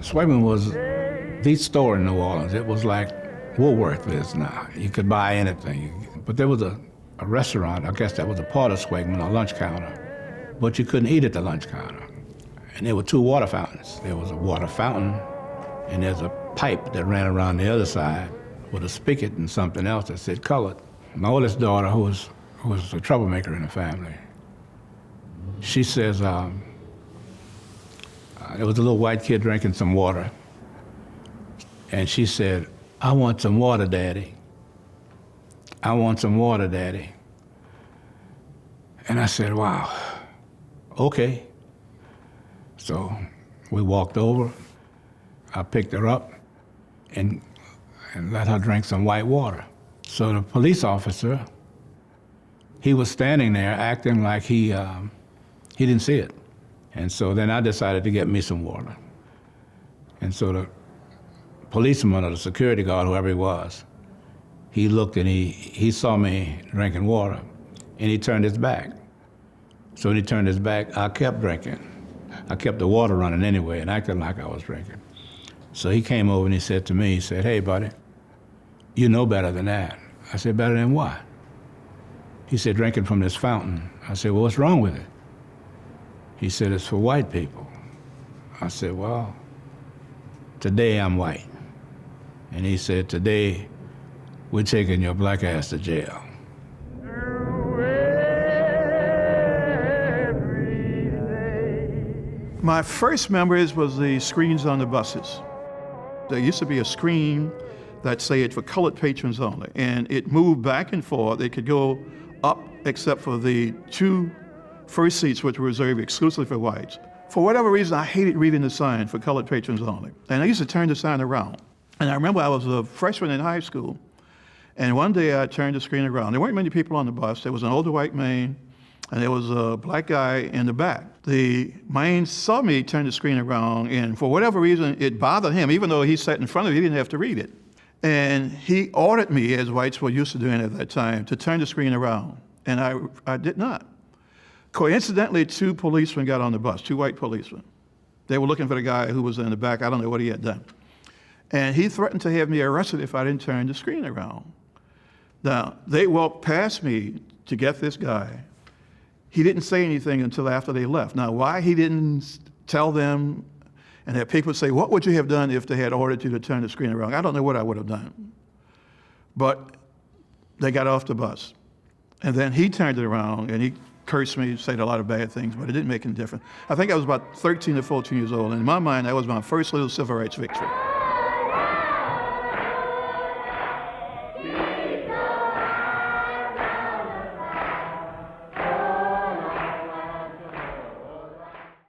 Swagman was the store in New Orleans. It was like Woolworth is now. You could buy anything. But there was a restaurant, I guess that was a part of Swagman, a lunch counter. But you couldn't eat at the lunch counter. And there were two water fountains. There was a water fountain, and there's a pipe that ran around the other side with a spigot and something else that said colored. My oldest daughter, who was a troublemaker in the family, she says, there was a little white kid drinking some water, and she said, "I want some water, Daddy. I want some water, Daddy." And I said, "Wow, okay." So we walked over, I picked her up and let her drink some white water. So the police officer, he was standing there acting like he didn't see it. And so then I decided to get me some water. And so the policeman or the security guard, whoever he was, he looked and he saw me drinking water, and he turned his back. So when he turned his back, I kept drinking. I kept the water running anyway and acting like I was drinking. So he came over and he said to me, he said, "Hey, buddy, you know better than that." I said, "Better than what?" He said, "Drinking from this fountain." I said, "Well, what's wrong with it?" He said, "It's for white people." I said, "Well, today I'm white." And he said, "Today we're taking your black ass to jail." My first memories was the screens on the buses. There used to be a screen that said for colored patrons only, and it moved back and forth. It could go up except for the two first seats, which were reserved exclusively for whites. For whatever reason, I hated reading the sign for colored patrons only. And I used to turn the sign around. And I remember I was a freshman in high school, and one day I turned the screen around. There weren't many people on the bus. There was an older white man, and there was a black guy in the back. The man saw me turn the screen around, and for whatever reason, it bothered him. Even though he sat in front of me, he didn't have to read it. And he ordered me, as whites were used to doing at that time, to turn the screen around. And I did not. Coincidentally, two policemen got on the bus, two white policemen. They were looking for the guy who was in the back. I don't know what he had done. And he threatened to have me arrested if I didn't turn the screen around. Now, they walked past me to get this guy. He didn't say anything until after they left. Now, why he didn't tell them, and that people say, "What would you have done if they had ordered you to turn the screen around?" I don't know what I would have done. But they got off the bus. And then he turned it around, and he cursed me, said a lot of bad things, but it didn't make any difference. I think I was about 13 or 14 years old, and in my mind, that was my first little civil rights victory.